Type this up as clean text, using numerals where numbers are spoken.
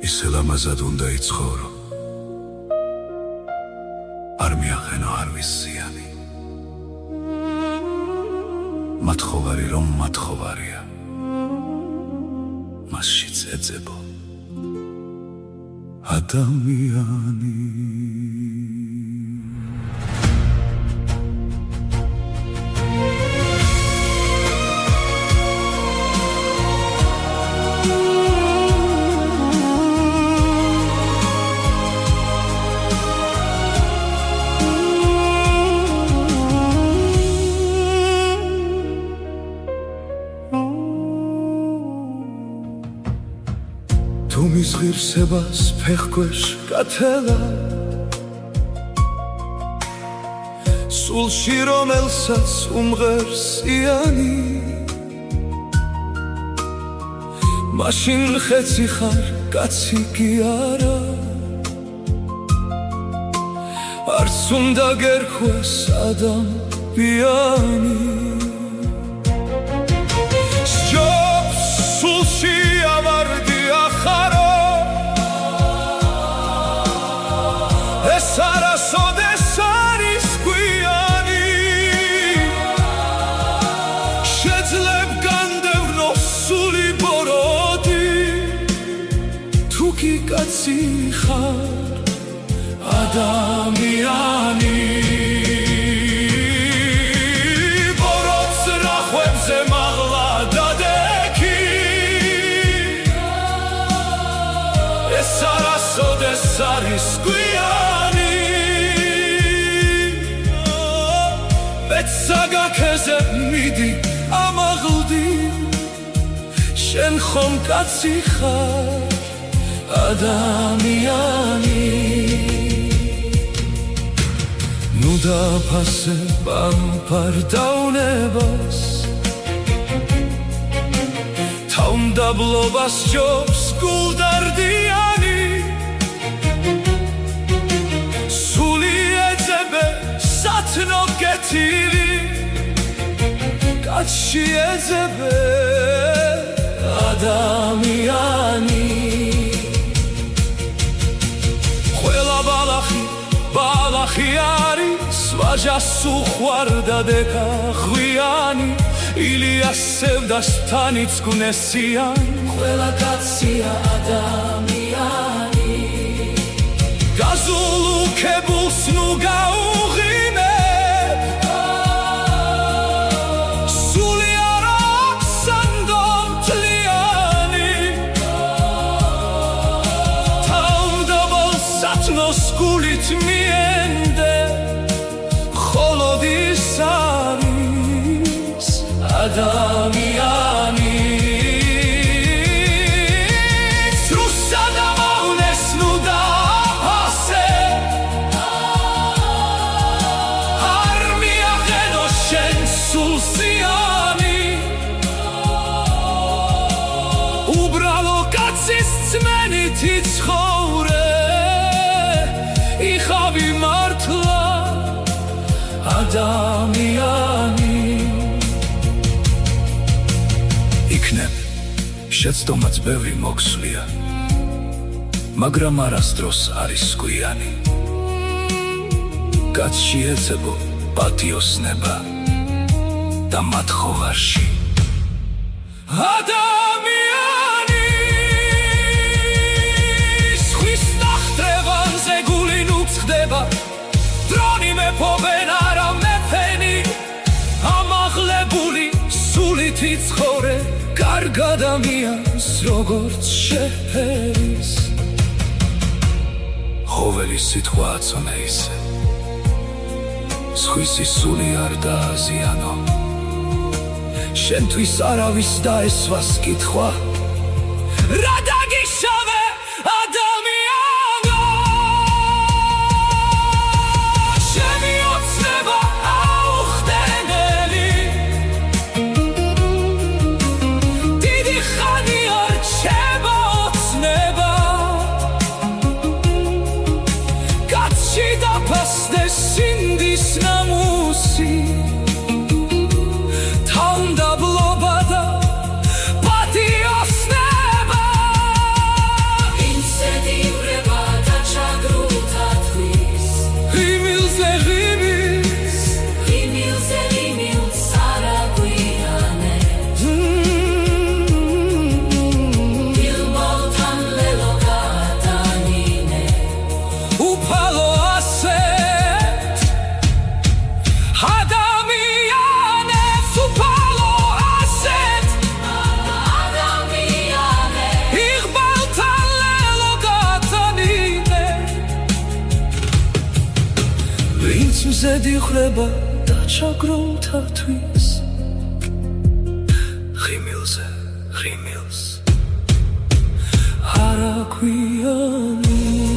ისე ლამაზად უნდა იცხოვრო, არ მიახენო არ ვისიანი. მათხოვარი რომ მათხოვარია, მასშიც ეძებო ადამიანი. თუ მის ღირსებას ფეხქვეშ გათელა, სულში რომელსაც უმღერსიანი, მაშინ ხეცი ხარ კაცი კი არა, არც უნდა გერქვეს ადამიანი. სჯობს სულში ავარდი ახარო, ეს არასოდეს არის გვიანი, შეძლებ განდევნო სული ბოროტი, თუ კი კაცი ხარ ადამიანი. ბოროტს რახვებზე მაღლა დადექი, ეს არასოდეს არის გვიანი, მეც საგაქეზე მიდი ამაღლდი, შენ ხომ კაცი ხარ ადამიანი. ნუ დაფასებ ამ ფარდაუნებას, თავმდაბლობას სჯობს გულდარდიანი, სული ეძებე სათნო კეთილი, კაცში ეძებე ადამიანი. ყველა ბალახი არის, ვაჟას უყვარდა დეკა ღვიანი, ილიასევდა თანიც გნესიანი, ყველა კაცია ადამიანი. გაზულ უქებულს ნუ გაუღიმებ, სული არ აქვს სანდომთლიანი, თავმდაბალ სათნოს გულით მიენდე, მხოლოდ ის არის ადამიანი. სრუსა დამავნეს ნუ დააფასე, არ მიაღენო შენ სულსიანი, უბრალო კაცის წმენით იცხოვრე, იხავი მართლა ადამიანი. იქნებ შეცდომაც ბევრი მოქსვლია, მაგრამ არასდროს არის გვიანი, კაცში ეძებო პატიოსნება და მათხოვარში ადამიანი. სხვის ნახტევანზე გული ნუ ცხდება, დრონი მეფობენ არა მეფენი, ამაღლებული სულით იცხოვრე, კარგ ადამიანს როგორც შეფერის. ხოველი სიტყვა აწონე ისე, სხვისი სული არ დააზიანო, შენთვის არავის დაესვას კითხვა, რა დაგიშავე ადამიანო. ჩემი ოცნება აუხდენელი, დიდი ხანი არ რჩება ოცნება, კაცში დაფასდეს სინდის ნამუსი, თავმდაბლობა და პატიოსნება. ზედი ხრება და ჩაგროვთათვის ღიმილზე ღიმილს არ აქვიანი